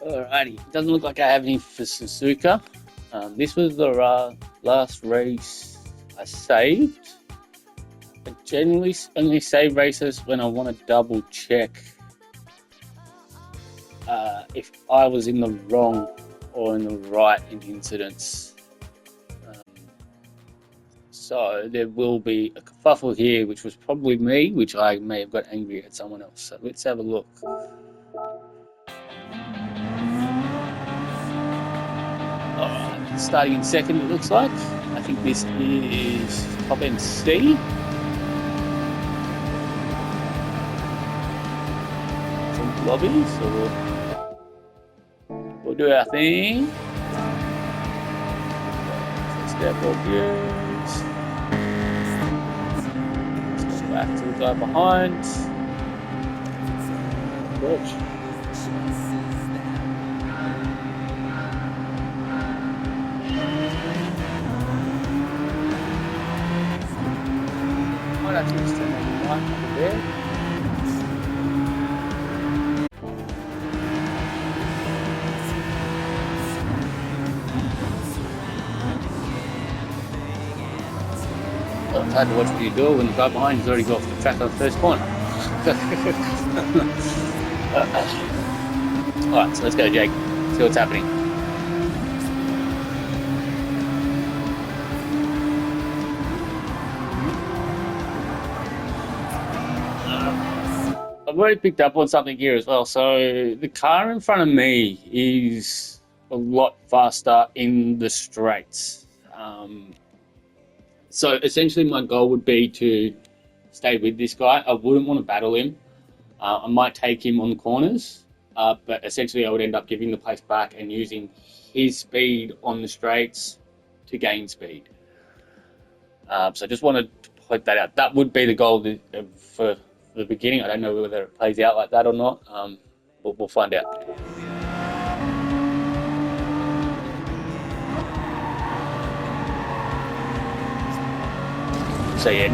Alrighty, doesn't look like I have any for Suzuka. This was the last race I saved. I generally only save races when I want to double check if I was in the wrong or in the right in incidents. So there will be a kerfuffle here, which was probably me, which I may have got angry at someone else. So let's have a look. Starting in second, it looks like. I think this is top end C. Some lobby, so we'll do our thing. Step up views. Let's go back to the guy behind. Watch. Might actually just turn that light over there. Well, it's hard to watch what you do when the guy behind you's already got off the track on the first corner. Alright, so let's go, Jake. See what's happening. I've already picked up on something here as well. So the car in front of me is a lot faster in the straights. So essentially my goal would be to stay with this guy. I wouldn't want to battle him. I might take him on the corners, but essentially I would end up giving the place back and using his speed on the straights to gain speed. So I just wanted to point that out. That would be the goal for the beginning. I don't know whether it plays out like that or not. We'll find out. So yeah,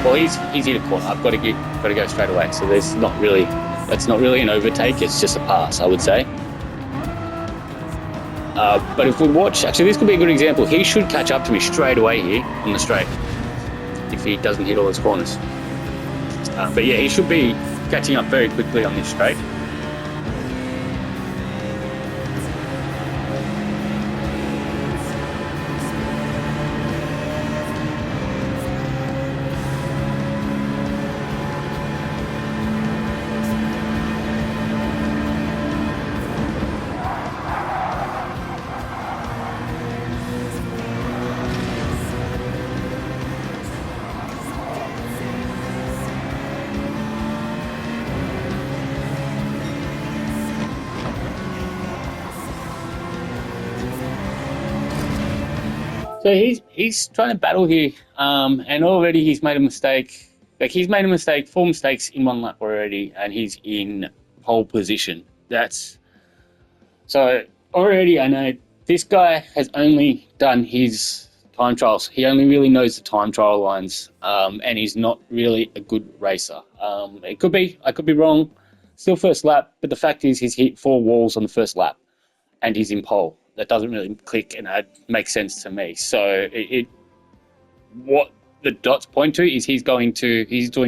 well he's in a corner. I've got to go straight away. So that's not really an overtake. It's just a pass, I would say. But if we watch, actually this could be a good example. He should catch up to me straight away here on the straight if he doesn't hit all his corners. But yeah, he should be catching up very quickly on this straight. So he's trying to battle here, and already he's made a mistake. Like he's made a mistake, 4 mistakes in 1 lap already, and he's in pole position. So already I know this guy has only done his time trials. He only really knows the time trial lines, and he's not really a good racer. I could be wrong. Still first lap, but the fact is he's hit 4 walls on the first lap, and he's in pole. That doesn't really click and make sense to me. So what the dots point to is he's doing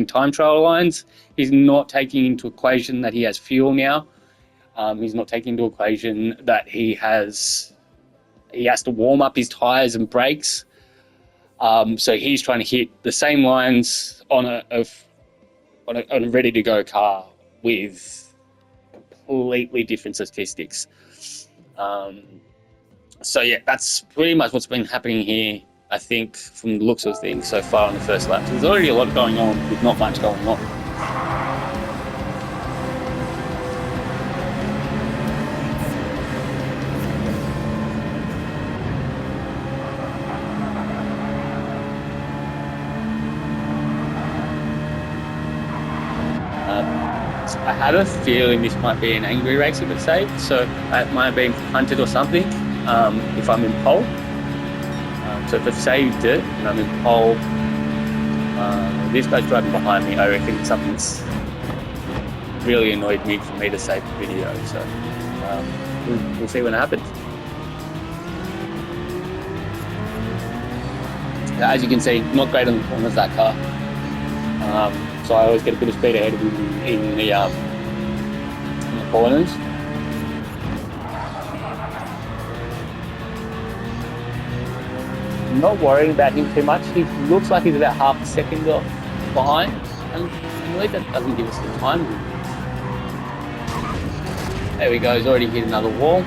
time trial lines. He's not taking into equation that he has fuel now. He's not taking into equation that he has to warm up his tires and brakes. So he's trying to hit the same lines on a ready to go car with completely different statistics. So yeah, that's pretty much what's been happening here, I think, from the looks of things so far on the first lap. So there's already a lot going on with not much going on. I have a feeling this might be an angry race if it's saved, so it might have been hunted or something if I'm in pole. So if I've saved it and I'm in pole, this guy's driving behind me, I reckon something's really annoyed me for me to save the video. So we'll see what happens. As you can see, not great on the corners, that car. So I always get a bit of speed ahead of him in the corners. I'm not worried about him too much. He looks like he's about half a second off behind, and really that doesn't give us the time. There we go, he's already hit another wall.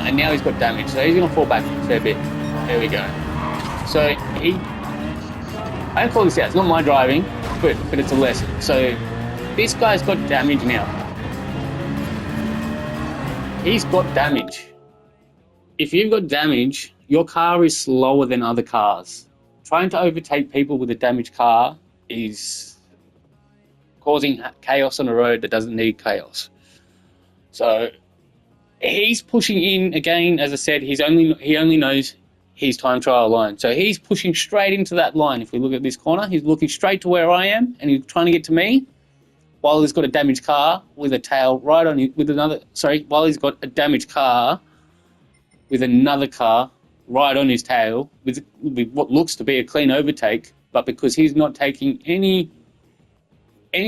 And now he's got damage, so he's going to fall back a fair bit. There we go. So I don't call this out, it's not my driving, but it's a lesson. So this guy's got damage now. He's got damage. If you've got damage, your car is slower than other cars. Trying to overtake people with a damaged car is causing chaos on a road that doesn't need chaos. So he's pushing in again. As I said, he only knows his time trial line. So he's pushing straight into that line. If we look at this corner, he's looking straight to where I am, and he's trying to get to me, while he's got a damaged car with a tail right on it, while he's got a damaged car with another car right on his tail with what looks to be a clean overtake, but because he's not taking any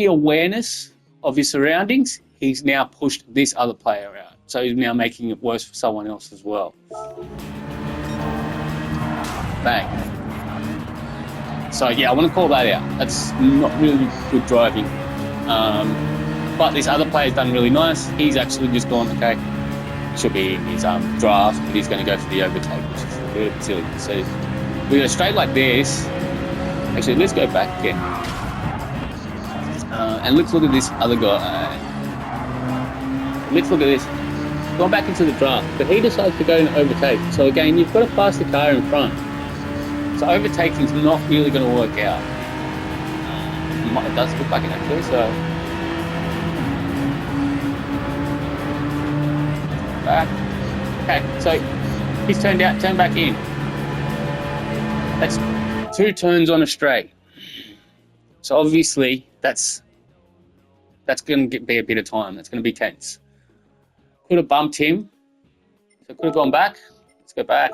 awareness of his surroundings, he's now pushed this other player out. So he's now making it worse for someone else as well. Bang. So yeah, I want to call that out. That's not really good driving. But this other player's done really nice. He's actually just gone, okay, should be in his draft, but he's going to go for the overtake, which is a little bit silly. So we go straight like this. Actually, let's go back again. And let's look at this other guy. Let's look at this. Gone back into the draft, but he decides to go and overtake. So again, you've got to pass the car in front. So overtaking is not really going to work out. It does look like it actually, so. Back. Okay, so he's turned back in. That's 2 turns on a straight. So obviously that's going to be a bit of time. That's going to be tense. Could have bumped him. So could have gone back. Let's go back.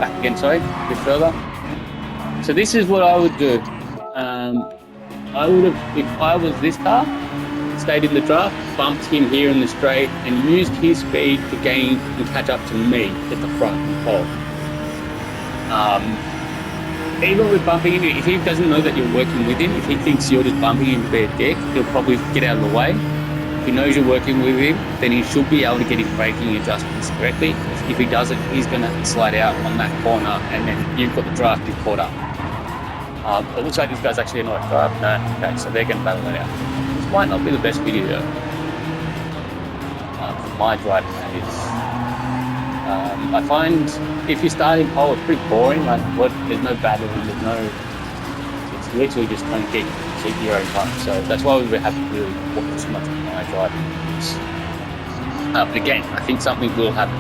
Back again, sorry, a bit further. So this is what I would do. I would have, if I was this car, stayed in the draft, bumped him here in the straight, and used his speed to gain and catch up to me at the front and pole. Even with bumping him, if he doesn't know that you're working with him, if he thinks you're just bumping him to be a dick, he'll probably get out of the way. If he knows you're working with him, then he should be able to get his braking adjustments correctly. If he doesn't, he's going to slide out on that corner, and then you've got the draft, you've caught up. It looks like this guy's actually a nice drive. No, okay, so they're going to battle it out. This might not be the best video for my driving habits. I find if you're starting pole, it's pretty boring. Like, there's no battling, it's literally just trying to keep your own time. So that's why we haven't really watched too much of my driving videos. But again, I think something will happen.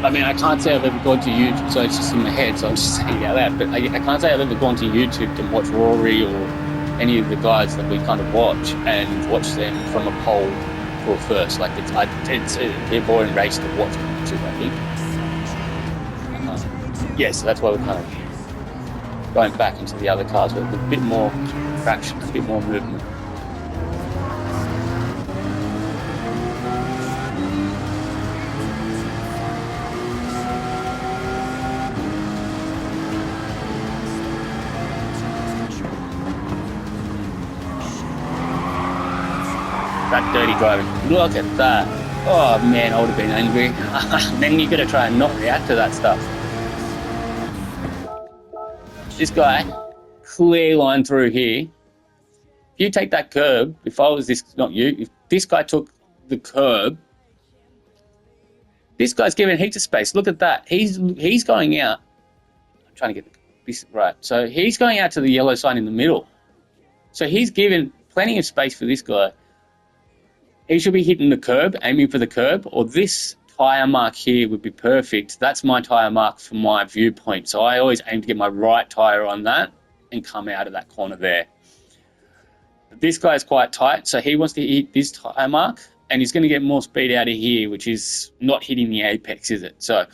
I mean, I can't say I've ever gone to YouTube, so it's just in my head, so I'm just saying it out loud. But I can't say I've ever gone to YouTube to watch Rory or any of the guys that we kind of watch and watch them from a pole to a first. Like, it's a bit boring race to watch YouTube, I think. Yeah, so that's why we're kind of going back into the other cars with a bit more traction, a bit more movement. That dirty driving. Look at that. Oh man, I would have been angry. Then you got to try and not react to that stuff. This guy, clear line through here. If you take that curb, if I was this, not you, if this guy took the curb, this guy's giving heaps of space. Look at that. He's going out. I'm trying to get Right. So he's going out to the yellow sign in the middle. So he's given plenty of space for this guy. He should be hitting the curb, aiming for the curb, or this tyre mark here would be perfect. That's my tyre mark from my viewpoint. So I always aim to get my right tyre on that and come out of that corner there. But this guy's quite tight, so he wants to hit this tyre mark, and he's going to get more speed out of here, which is not hitting the apex, is it? So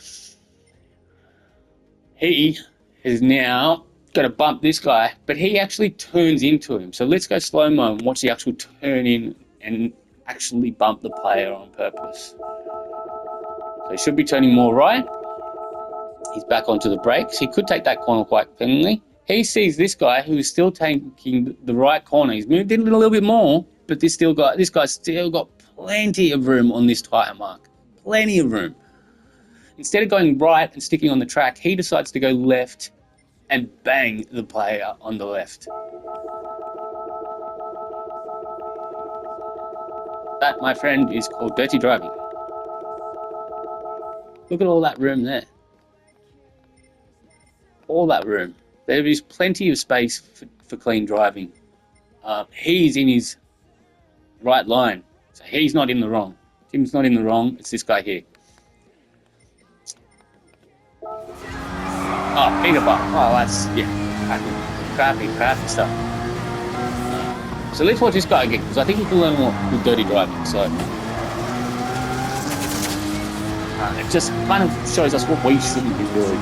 he is now going to bump this guy, but he actually turns into him. So let's go slow-mo and watch the actual turn in and actually bump the player on purpose. So he should be turning more right. He's back onto the brakes. He could take that corner quite cleanly. He sees this guy who is still taking the right corner. He's moved in a little bit more, but this guy's still got plenty of room on this tyre mark. Plenty of room. Instead of going right and sticking on the track, he decides to go left and bang the player on the left. That, my friend, is called dirty driving. Look at all that room there. All that room. There is plenty of space for clean driving. He's in his right line, so he's not in the wrong. Tim's not in the wrong, it's this guy here. Oh, bigger bar. Oh, that's, yeah, crappy stuff. So let's watch this guy again, because I think we can learn more with dirty driving. So it just kind of shows us what we shouldn't be doing.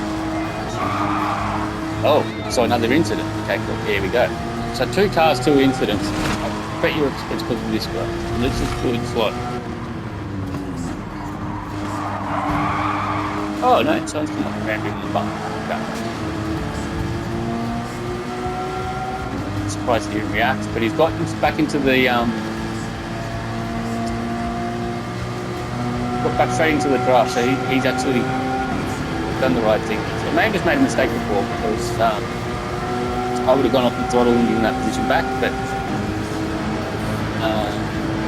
Oh, so another incident. Okay, cool. Here we go. So 2 cars, 2 incidents. I bet you it's because of this guy. Let's just do it slow. Oh no, someone's come up around in the bump. Okay. Surprised he didn't react, but he's gotten back into the got back straight into the draft, so he's actually done the right thing. So I may have just made a mistake before, because I would have gone off the throttle and given that position back, but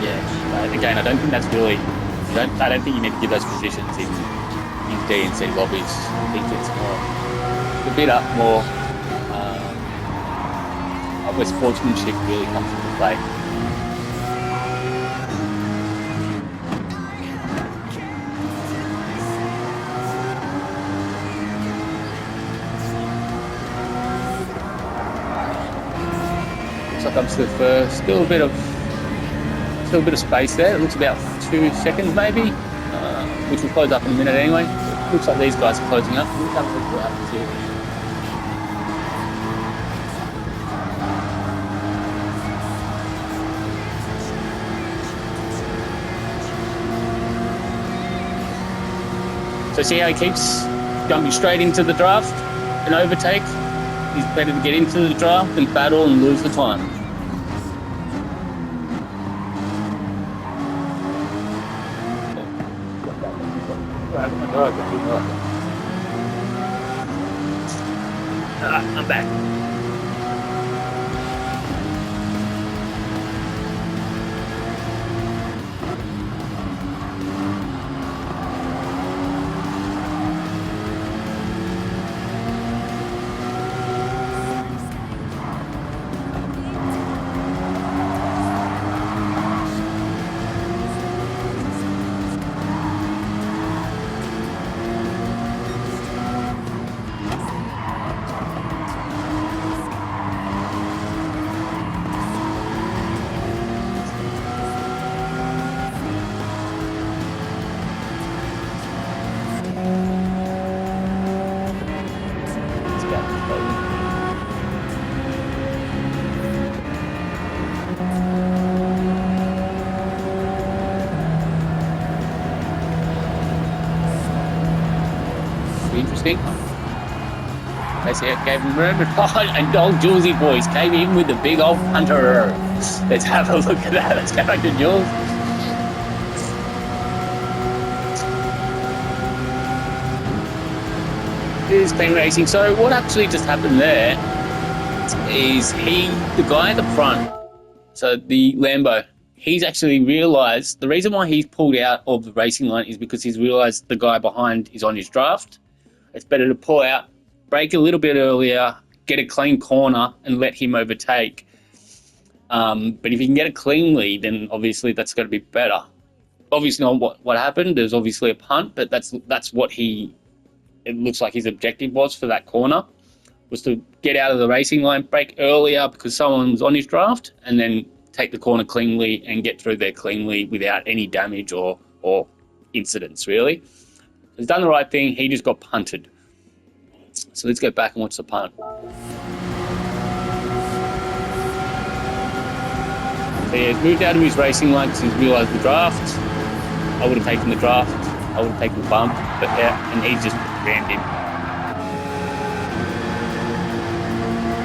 yeah, again, I don't think that's really, I don't think you need to give those positions in D and C lobbies. I think it's more, a bit up more, where sportsmanship really comes into play. Looks like I'm still first. Still a bit of space there. It looks about 2 seconds maybe, which will close up in a minute anyway. Looks like these guys are closing up. We'll have a look what happens here. So see how he keeps jumping straight into the draft and overtake? He's better to get into the draft than battle and lose the time. I'm back. Interesting. They see it gave him room, and old Julesy boys came in with the big old punter. Let's have a look at that. Let's go back to Jules. This is clean racing. So what actually just happened there is the guy at the front, so the Lambo, he's actually realised the reason why he's pulled out of the racing line is because he's realised the guy behind is on his draft. It's better to pull out, brake a little bit earlier, get a clean corner, and let him overtake. But if you can get it cleanly, then obviously that's got to be better. Obviously, not what happened. There's obviously a punt, but that's what it looks like his objective was for that corner, was to get out of the racing line, brake earlier because someone was on his draft, and then take the corner cleanly and get through there cleanly without any damage or incidents, really. He's done the right thing. He just got punted. So let's go back and watch the punt. So yeah, he's moved out of his racing line because he's realised the draft. I would have taken the draft. I would have taken the bump. But yeah, and he just rammed him.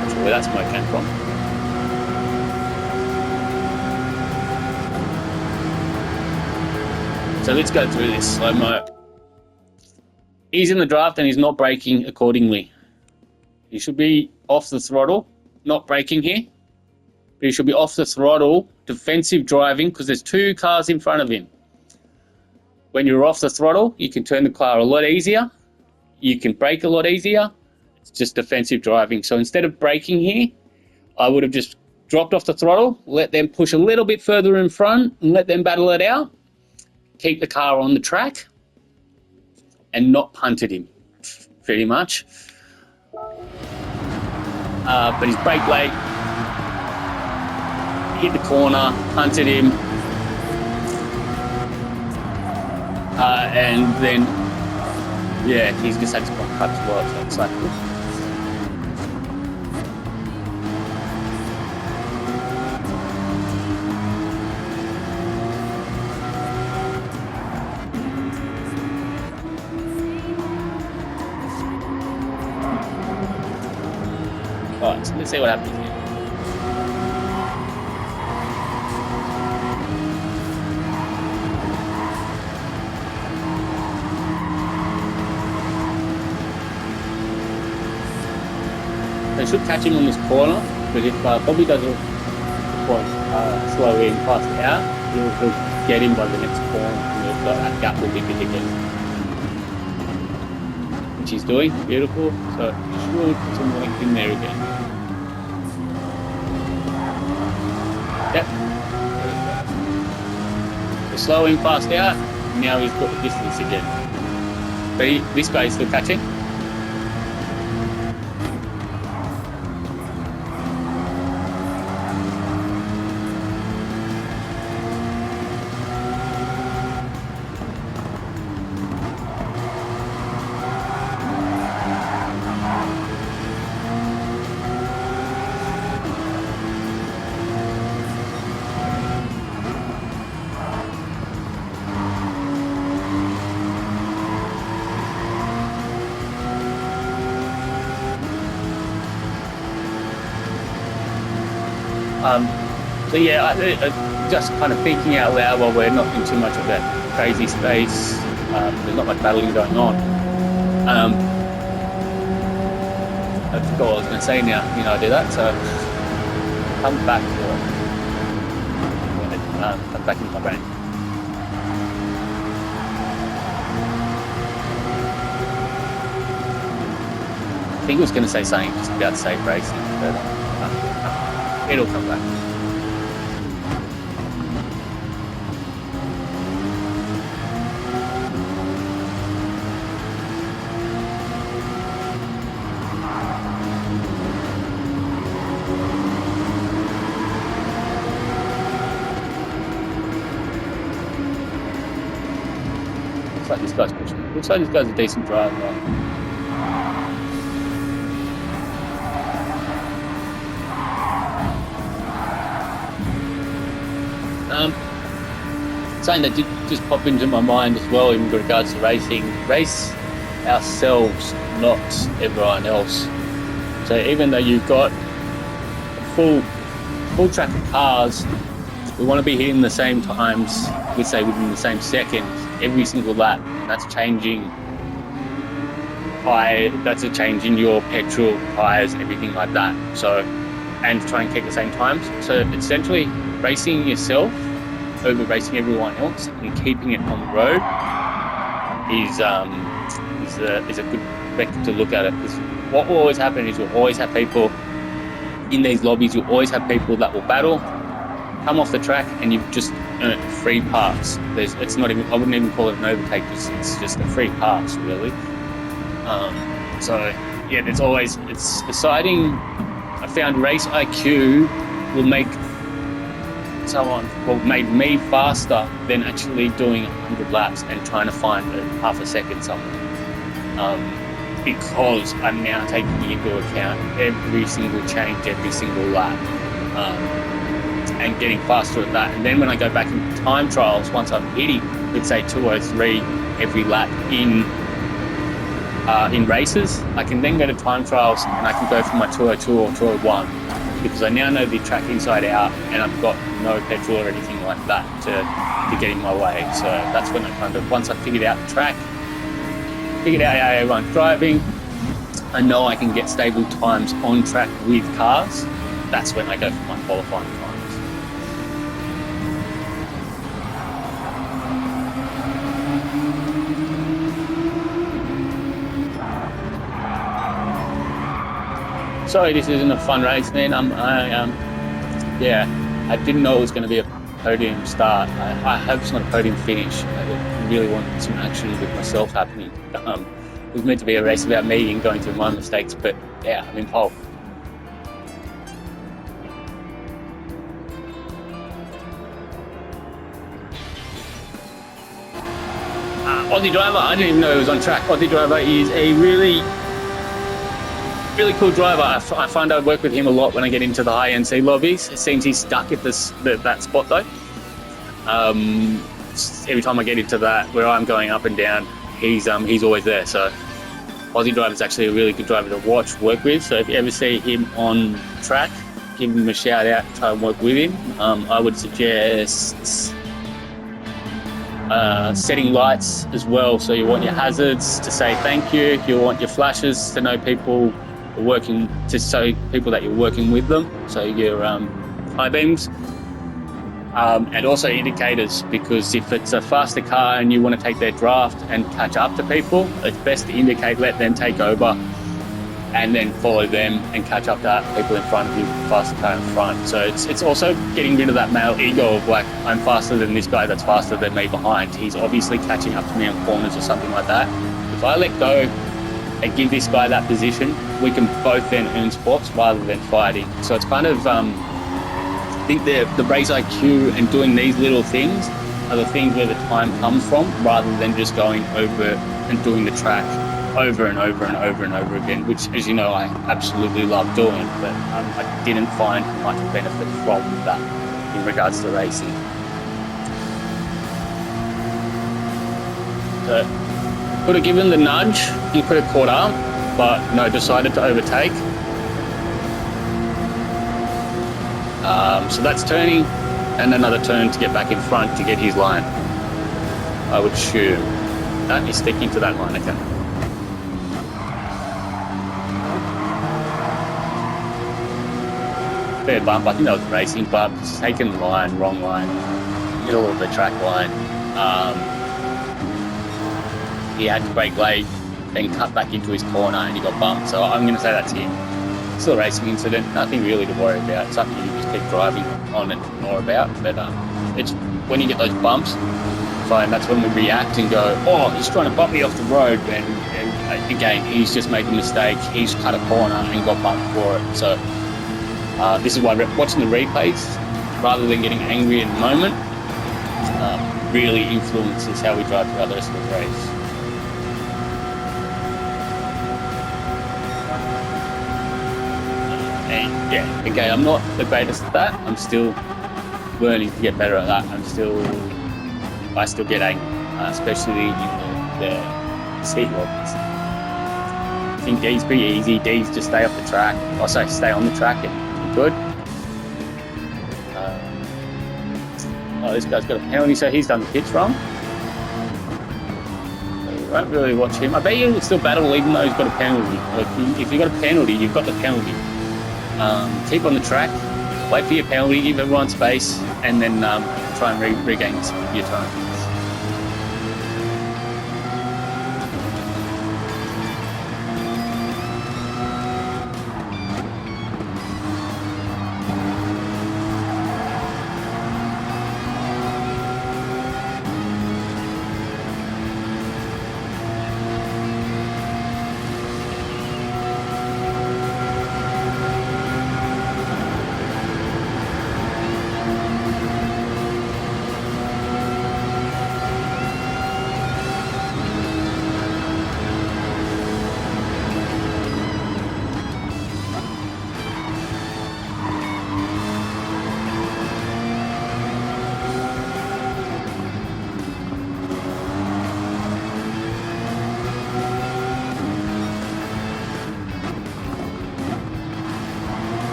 Not sure where that smoke came from. So let's go through this slow-mo. He's in the draft and he's not braking accordingly. He should be off the throttle, not braking here. But he should be off the throttle, defensive driving, because there's two cars in front of him. When you're off the throttle, you can turn the car a lot easier. You can brake a lot easier. It's just defensive driving. So instead of braking here, I would have just dropped off the throttle, let them push a little bit further in front and let them battle it out. Keep the car on the track and not punted him, pretty much. But he's brake late, hit the corner, punted him, and then, yeah, he's just had to cut as well, so it's like... Alright, so let's see what happens here. They should catch him on this corner, but if Bobby doesn't slow in past out, he'll get him by the next corner, and that gap will be big again. Which he's doing, beautiful, so he should put some length in there again. Yep. So slow in, fast out, now he's got the distance again. But this guy is still catching. So yeah, just kind of thinking out loud while we're not in too much of that crazy space. There's not much battling going on. I forgot what I was going to say now. I do that. So come back into my brain. I think I was going to say something just about safe racing, but it'll come back. Looks like this guy's a decent driver. Something that did just pop into my mind as well in regards to racing. Race ourselves, not everyone else. So even though you've got a full track of cars, we want to be hitting the same times, we say within the same seconds, every single lap. That's changing that's a change in your petrol, tyres, everything like that. So, and try and keep the same times. So essentially racing yourself over racing everyone else and keeping it on the road is a good perspective to look at it. Because what will always happen is you'll always have people in these lobbies. You'll always have people that will battle, come off the track, and you've just earned free pass. It's not even, I wouldn't even call it an overtake, because it's just a free pass, really. So yeah, it's exciting. I found race IQ will make made me faster than actually doing 100 laps and trying to find half a second somewhere. Because I'm now taking into account every single change, every single lap, and getting faster at that. And then when I go back into time trials, once I'm hitting, let's say 203 every lap in races, I can then go to time trials and I can go for my 202 or 201, because I now know the track inside out and I've got no petrol or anything like that to get in my way. So that's when I once I figured out the track, figured out how everyone's driving, I know I can get stable times on track with cars. That's when I go for my qualifying times. Sorry, this isn't a fun race, man. I didn't know it was going to be a podium start. I hope it's not a podium finish. I really want some action with myself happening. It was meant to be a race about me and going through my mistakes, but yeah, I'm in pole. Aussie Driver, I didn't even know he was on track. Aussie Driver is a really cool driver. I find I work with him a lot when I get into the high NC lobbies. It seems he's stuck at that spot though. Every time I get into that, where I'm going up and down, he's always there. So Aussie Driver is actually a really good driver to watch, work with. So if you ever see him on track, give him a shout out, try and work with him. I would suggest setting lights as well. So you want your hazards to say thank you. You want your flashes to know people are working, to show people that you're working with them. So your high beams. And also indicators, because if it's a faster car and you want to take their draft and catch up to people, it's best to indicate, let them take over, and then follow them and catch up to people in front of you, faster car in front. So it's also getting rid of that male ego of like, I'm faster than this guy that's faster than me behind. He's obviously catching up to me on corners or something like that. If I let go and give this guy that position, we can both then earn spots rather than fighting. So it's kind of, I think the race IQ and doing these little things are the things where the time comes from, rather than just going over and doing the track over and over and over and over again, which, as you know, I absolutely love doing, but I didn't find much benefit from that in regards to racing. So could have given the nudge, he could have caught up, but no, decided to overtake. So that's turning, and another turn to get back in front to get his line. I would assume that he's sticking to that line, okay. Fair bump, I think that was a racing bump. He's taken the line, wrong line, middle of the track line. He had to brake late, then cut back into his corner, and he got bumped. So I'm going to say that's him. Still a racing incident, nothing really to worry about. It's something you just keep driving on and ignore about. But it's when you get those bumps, fine, that's when we react and go, oh, he's trying to bump me off the road. And again, he's just made a mistake. He's cut a corner and got bumped for it. So this is why watching the replays, rather than getting angry in the moment, really influences how we drive throughout the rest of the race. And yeah, again, I'm not the greatest at that. I'm still learning to get better at that. I still get angry, especially in the seat lobbies. I think D's pretty easy. D's just stay off the track. Also stay on the track and good. Oh, this guy's got a penalty, so he's done the pits wrong. So we won't really watch him. I bet you will still battle even though he's got a penalty. Like, if you've got a penalty, you've got the penalty. Keep on the track, wait for your penalty, give everyone space, and then try and regain your time.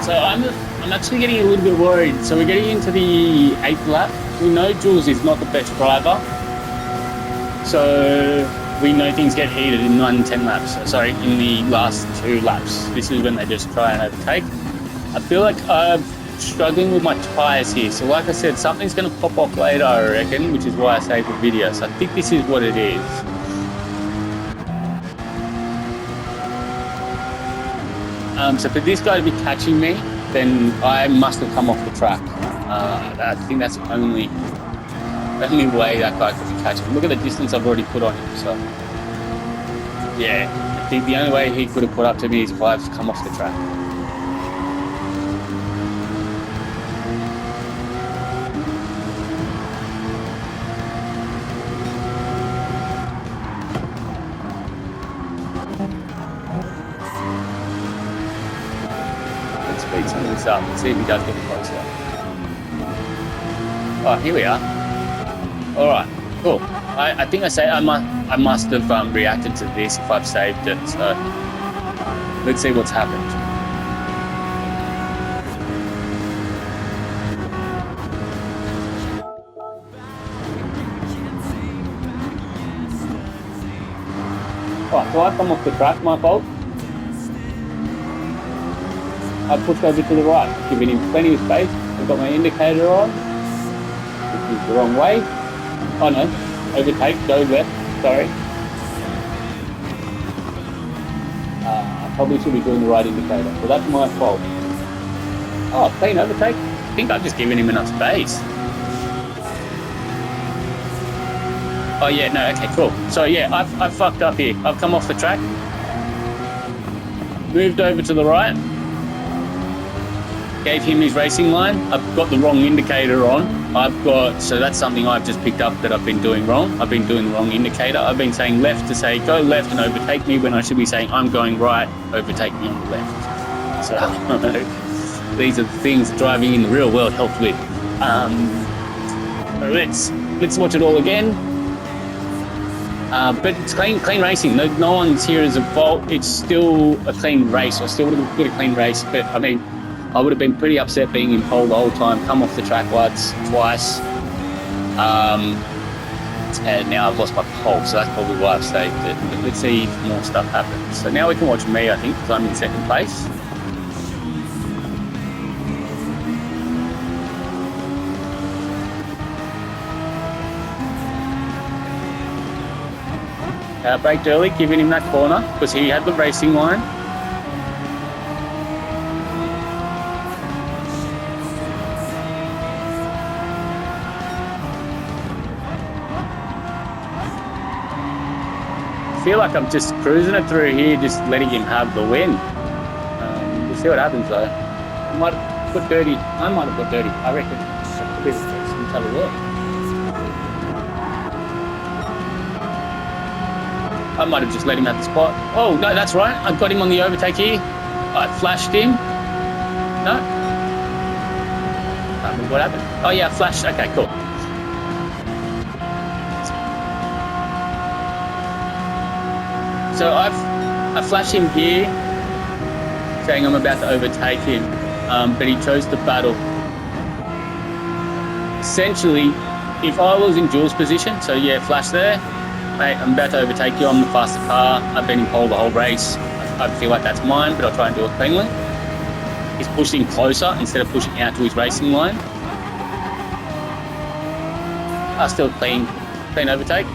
So I'm actually getting a little bit worried. So we're getting into the 8th lap. We know Jules is not the best driver. So we know things get heated in 9 and 10 laps. Sorry, in the last 2 laps. This is when they just try and overtake. I feel like I'm struggling with my tyres here. So like I said, something's going to pop off later, I reckon, which is why I saved the video. So I think this is what it is. So for this guy to be catching me, then I must have come off the track. I think that's the only way that guy could be catching. Look at the distance I've already put on him. So yeah, I think the only way he could have put up to me is if I've come off the track. Let's speed some of this up and see if he does get closer. Oh, here we are. All right, cool. I think I must have reacted to this if I've saved it. So let's see what's happened. Oh, so I've come off the track, my fault. I pushed over to the right, giving him plenty of space. I've got my indicator on, which is the wrong way. Oh no, overtake, go left, sorry. I probably should be doing the right indicator, so that's my fault. Oh, clean overtake. I think I've just given him enough space. Oh yeah, no, okay, cool. So yeah, I've fucked up here. I've come off the track, moved over to the right, gave him his racing line. I've got the wrong indicator on. So that's something I've just picked up that I've been doing wrong. I've been doing the wrong indicator. I've been saying left to say go left and overtake me when I should be saying I'm going right, overtake me on the left. So these are the things that driving in the real world helps with. Let's watch it all again. But it's clean racing. No one's here as a fault. It's still a clean race. I still would have got a clean race, but I mean, I would have been pretty upset being in pole the whole time, come off the track twice, and now I've lost my pole, so that's probably why I've saved it. But let's see if more stuff happens. So now we can watch me, I think, because I'm in 2nd place. Braked early, giving him that corner, because he had the racing line. I feel like I'm just cruising it through here, just letting him have the win. We'll see what happens though. I might have got dirty. I reckon. Let's have a look. I might have just let him have the spot. Oh no, that's right. I got him on the overtake here. I flashed him. No. I mean, what happened? Oh yeah, flashed. Okay, cool. So I flashed him here, saying I'm about to overtake him, but he chose to battle. Essentially, if I was in Jules' position, so yeah, flash there, mate, I'm about to overtake you, I'm the faster car, I've been in pole the whole race, I feel like that's mine, but I'll try and do it cleanly. He's pushing closer instead of pushing out to his racing line. Still clean overtake.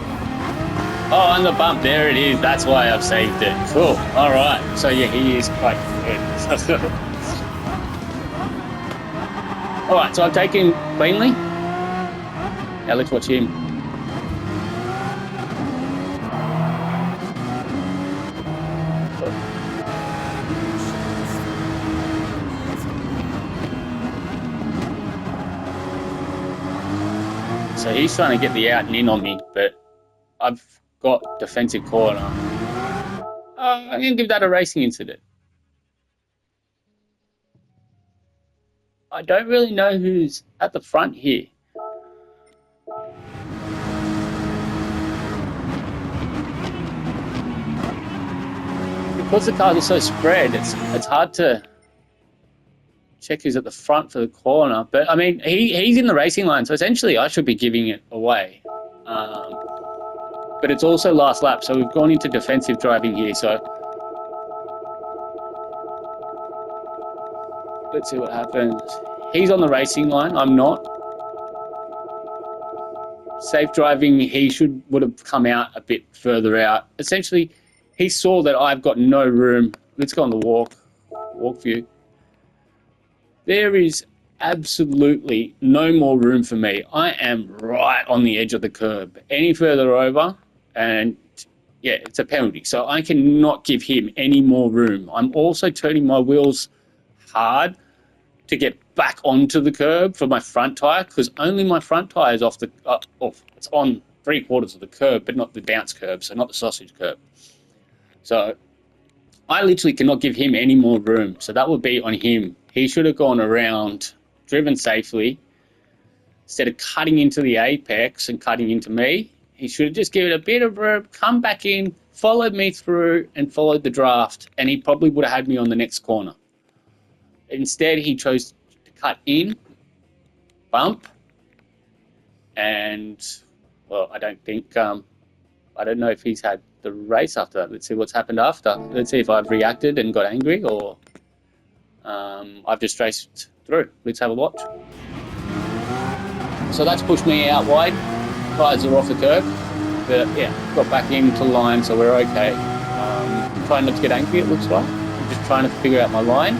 Oh, on the bump, there it is. That's why I've saved it. Cool. All right. So yeah, he is quite good. All right. So I've taken cleanly. Now let's watch him. So he's trying to get the out and in on me, but I've got defensive corner. I'm going to give that a racing incident. I don't really know who's at the front here. Because the cars are so spread, it's hard to check who's at the front for the corner. But I mean, he's in the racing line, so essentially I should be giving it away. But it's also last lap, so we've gone into defensive driving here. So let's see what happens. He's on the racing line. I'm not. Safe driving, he would have come out a bit further out. Essentially, he saw that I've got no room. Let's go on the walk view. There is absolutely no more room for me. I am right on the edge of the curb. Any further over, and yeah, it's a penalty. So I cannot give him any more room. I'm also turning my wheels hard to get back onto the curb for my front tyre, because only my front tyre is off. It's on 3/4 of the curb, but not the bounce curb, so not the sausage curb. So I literally cannot give him any more room. So that would be on him. He should have gone around, driven safely. Instead of cutting into the apex and cutting into me, he should have just given it a bit of room, come back in, followed me through, and followed the draft, and he probably would have had me on the next corner. Instead, he chose to cut in, bump, and, well, I don't know if he's had the race after that. Let's see what's happened after. Let's see if I've reacted and got angry, or I've just raced through. Let's have a watch. So that's pushed me out wide. Tyres are off the curb. But yeah, got back into line, so we're okay. Trying not to get angry, it looks like. I'm just trying to figure out my line.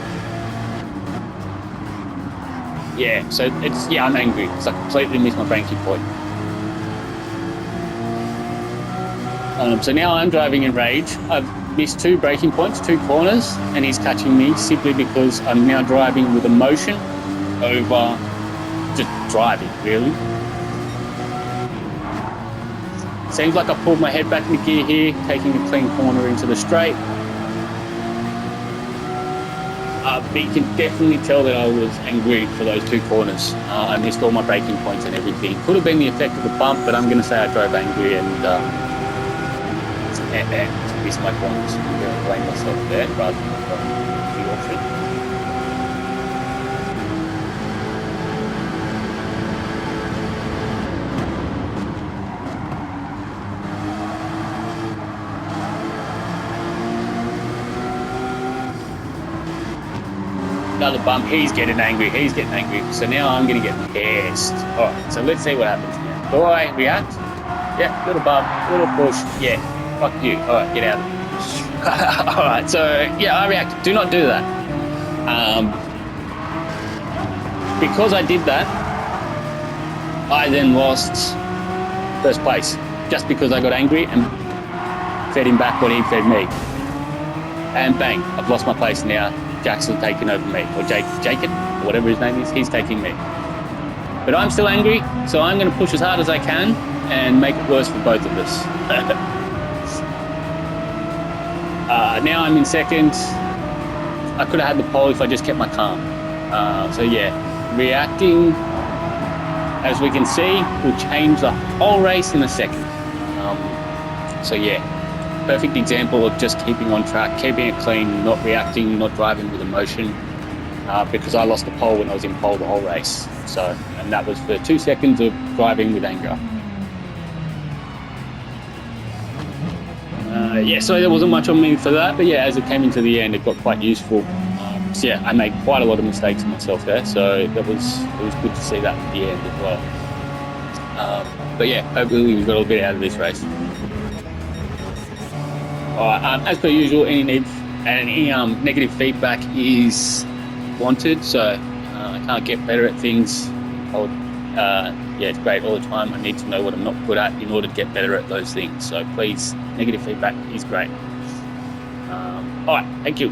Yeah, so I'm angry because I completely missed my braking point. So now I'm driving in rage. I've missed 2 braking points, 2 corners, and he's catching me simply because I'm now driving with emotion over just driving, really. Seems like I pulled my head back into gear here, taking a clean corner into the straight. But you can definitely tell that I was angry for those 2 corners. I missed all my braking points and everything. Could have been the effect of the bump, but I'm going to say I drove angry and missed my corners. I'm going to blame myself there rather than the option. Another bump, he's getting angry. So now I'm going to get pissed. Alright, so let's see what happens now. Do I react? Yeah, little bump, little push. Yeah, fuck you. Alright, get out of it. Alright, so yeah, I reacted. Do not do that. Because I did that, I then lost first place. Just because I got angry and fed him back what he fed me. And bang, I've lost my place now. Jackson's taking over me, or Jacob, or whatever his name is, he's taking me. But I'm still angry, so I'm going to push as hard as I can and make it worse for both of us. Now I'm in second. I could have had the pole if I just kept my calm. So yeah, reacting, as we can see, will change the whole race in a second. So yeah. Perfect example of just keeping on track, keeping it clean, not reacting, not driving with emotion, because I lost the pole when I was in pole the whole race. So, and that was for 2 seconds of driving with anger. Yeah, so there wasn't much on me for that, but yeah, as it came into the end, it got quite useful. So yeah, I made quite a lot of mistakes myself there, so it was good to see that at the end as well. But yeah, hopefully we got a little bit out of this race. Alright, as per usual, any negative feedback is wanted, so I can't get better at things. Yeah, it's great all the time. I need to know what I'm not good at in order to get better at those things. So please, negative feedback is great. Alright, thank you.